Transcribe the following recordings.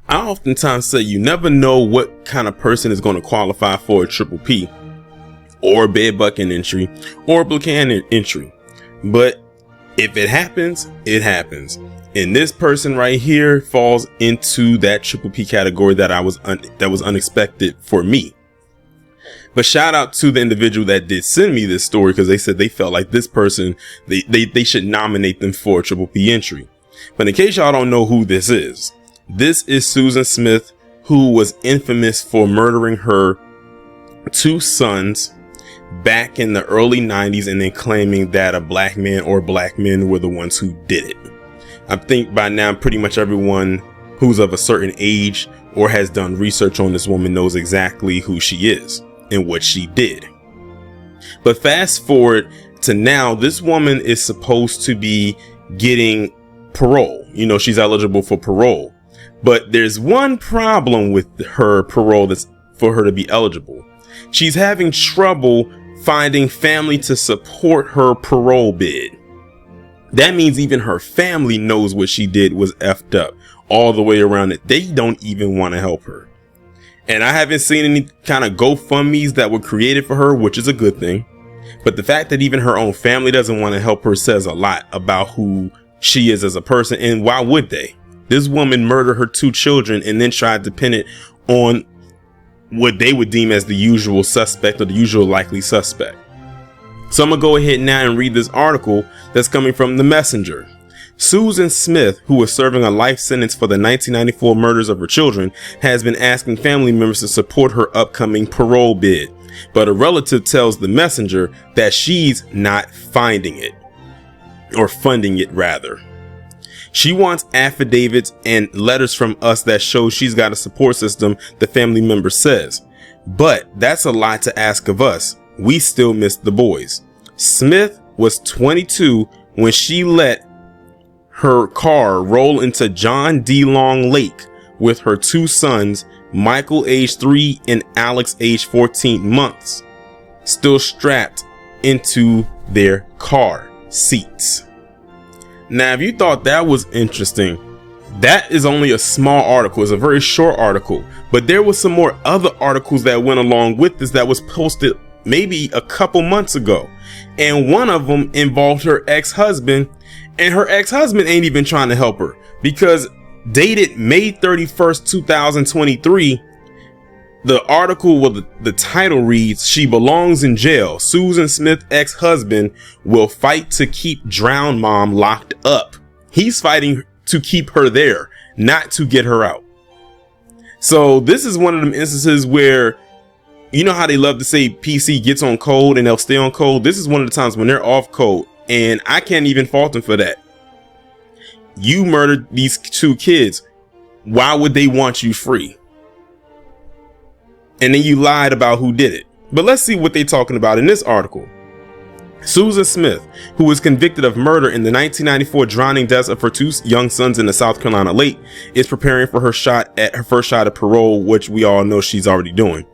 I oftentimes say you never know what kind of person is going to qualify for a triple P or bed bucking entry or Buchanan entry. But if it happens, it happens. And this person right here falls into that triple P category that was unexpected for me. But shout out to the individual that did send me this story, because they said they felt like this person, they should nominate them for a triple P entry. But in case y'all don't know who this is Susan Smith, who was infamous for murdering her 2 sons back in the early 90s and then claiming that a black man or black men were the ones who did it. I think by now pretty much everyone who's of a certain age or has done research on this woman knows exactly who she is and what she did. But fast forward to now, this woman is supposed to be getting parole. You know, she's eligible for parole. But there's one problem with her parole that's for her to be eligible. She's having trouble finding family to support her parole bid. That means even her family knows what she did was effed up all the way around it. They don't even want to help her. And I haven't seen any kind of GoFundMe's that were created for her, which is a good thing. But the fact that even her own family doesn't want to help her says a lot about who she is as a person. And why would they? This woman murdered her 2 children and then tried to pin it on what they would deem as the usual suspect or the usual likely suspect. So I'm gonna go ahead now and read this article that's coming from The Messenger. Susan Smith, who was serving a life sentence for the 1994 murders of her children, has been asking family members to support her upcoming parole bid. But a relative tells The Messenger that she's not finding it, or funding it rather. She wants affidavits and letters from us that show she's got a support system, the family member says. But that's a lot to ask of us. We still miss the boys. Smith was 22 when she let her car roll into John D. Long Lake with her 2 sons, Michael age 3 and Alex age 14 months, still strapped into their car seats. Now, if you thought that was interesting, that is only a small article. It's a very short article, but there was some more other articles that went along with this that was posted maybe a couple months ago. And one of them involved her ex-husband, and her ex-husband ain't even trying to help her, because dated May 31st, 2023, the article with the title reads, "She belongs in jail. Susan Smith ex-husband will fight to keep drowned mom locked up." He's fighting to keep her there, not to get her out. So this is one of them instances where, you know how they love to say PC gets on code and they'll stay on code. This is one of the times when they're off code, and I can't even fault them for that. You murdered these 2 kids. Why would they want you free? And then you lied about who did it. But let's see what they're talking about in this article. Susan Smith, who was convicted of murder in the 1994 drowning deaths of her 2 young sons in the South Carolina lake, is preparing for her first shot at parole, which we all know she's already doing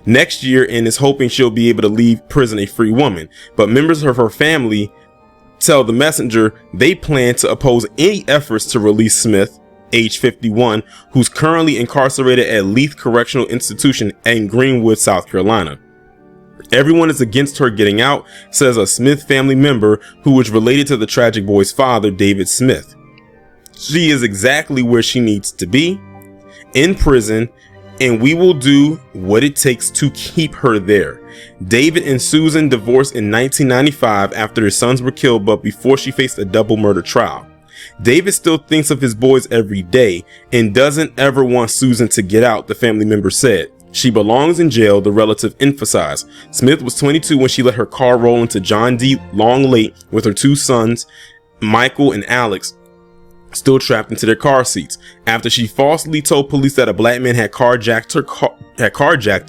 next year, and is hoping she'll be able to leave prison a free woman. But members of her family tell The Messenger they plan to oppose any efforts to release Smith, age 51, who's currently incarcerated at Leith Correctional Institution in Greenwood, South Carolina. Everyone is against her getting out, says a Smith family member who is related to the tragic boy's father, David Smith. She is exactly where she needs to be, in prison, and we will do what it takes to keep her there. David and Susan divorced in 1995 after their sons were killed, but before she faced a double murder trial. David still thinks of his boys every day and doesn't ever want Susan to get out, the family member said. She belongs in jail, the relative emphasized. Smith was 22 when she let her car roll into John D. Long Lake with her 2 sons, Michael and Alex, still trapped into their car seats. After she falsely told police that a black man had carjacked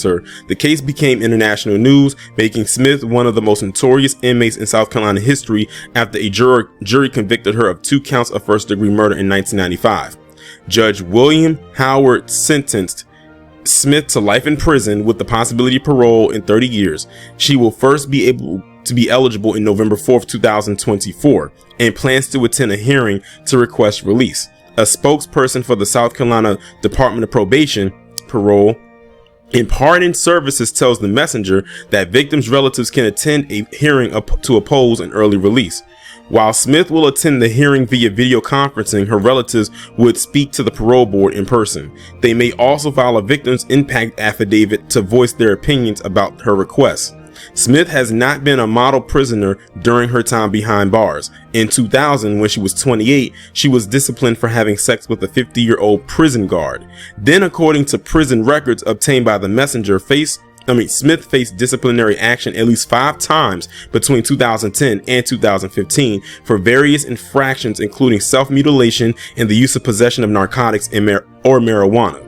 her, the case became international news, making Smith one of the most notorious inmates in South Carolina history after a jury convicted her of 2 counts of first-degree murder in 1995. Judge William Howard sentenced Smith to life in prison with the possibility of parole in 30 years. She will first be able to be eligible in November 4th, 2024, and plans to attend a hearing to request release. a spokesperson for the South Carolina Department of Probation, Parole, and Pardon Services tells the Messenger that victims' relatives can attend a hearing to oppose an early release. While Smith will attend the hearing via video conferencing, her relatives would speak to the parole board in person. They may also file a victim's impact affidavit to voice their opinions about her request. Smith has not been a model prisoner during her time behind bars. In 2000, when she was 28, she was disciplined for having sex with a 50-year-old prison guard. Then, according to prison records obtained by the Messenger, Smith faced disciplinary action at least 5 times between 2010 and 2015 for various infractions, including self-mutilation and the use of possession of narcotics or marijuana.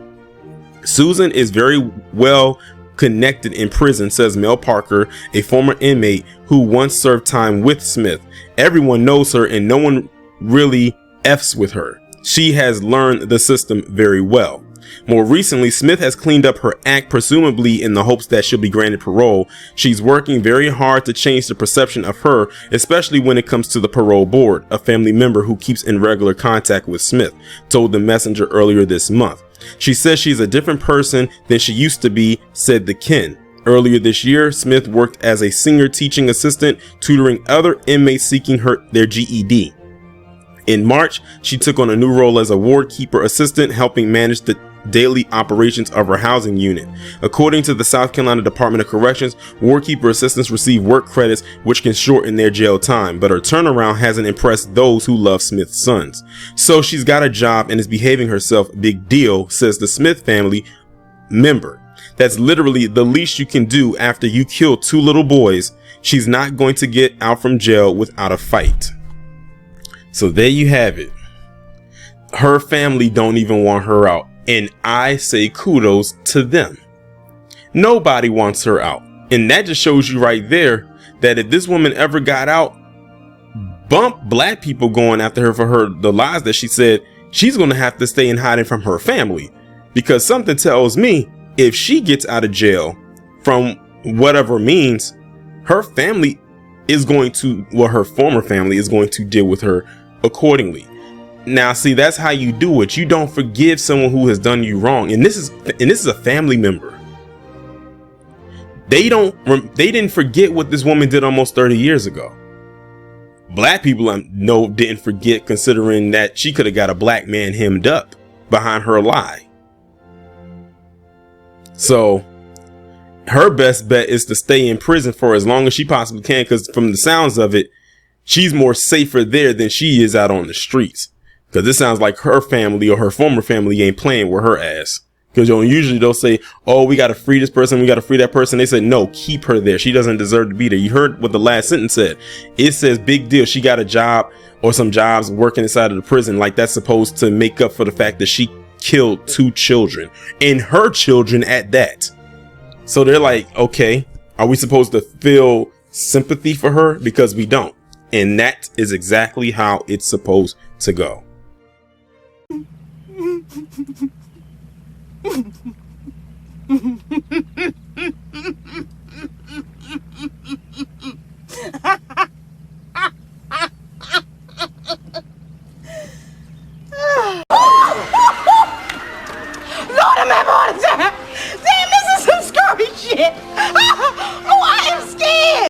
Susan is very well connected in prison, says Mel Parker, a former inmate who once served time with Smith. Everyone knows her and no one really F's with her. She has learned the system very well. More recently, Smith has cleaned up her act, presumably in the hopes that she'll be granted parole. She's working very hard to change the perception of her, especially when it comes to the parole board. A family member who keeps in regular contact with Smith told the Messenger earlier this month. She says she's a different person than she used to be, said the kin. Earlier this year, Smith worked as a senior teaching assistant, tutoring other inmates seeking their GED. In March, she took on a new role as a ward keeper assistant, helping manage the daily operations of her housing unit. According to the South Carolina Department of Corrections, ward keeper assistants receive work credits which can shorten their jail time, but her turnaround hasn't impressed those who love Smith's sons. So she's got a job and is behaving herself, big deal, says the Smith family member. That's literally the least you can do after you kill 2 little boys. She's not going to get out from jail without a fight. So there you have it. Her family don't even want her out. And I say kudos to them. Nobody wants her out. And that just shows you right there that if this woman ever got out, bump black people going after her for the lies that she said, she's going to have to stay in hiding from her family. Because something tells me if she gets out of jail from whatever means, her family is going to, her former family is going to deal with her accordingly. Now, see, that's how you do it. You don't forgive someone who has done you wrong. And this is a family member. They didn't forget what this woman did almost 30 years ago. Black people didn't forget, considering that she could have got a black man hemmed up behind her lie. So her best bet is to stay in prison for as long as she possibly can, because from the sounds of it, she's more safer there than she is out on the streets. Because it sounds like her family or her former family ain't playing with her ass. Because usually they'll say, oh, we got to free this person, we got to free that person. They said, no, keep her there. She doesn't deserve to be there. You heard what the last sentence said. It says, big deal. She got a job or some jobs working inside of the prison. Like that's supposed to make up for the fact that she killed 2 children, and her children at that. So they're like, okay, are we supposed to feel sympathy for her? Because we don't. And that is exactly how it's supposed to go. Lord, I'm having a heart attack. Damn, this is some scary shit.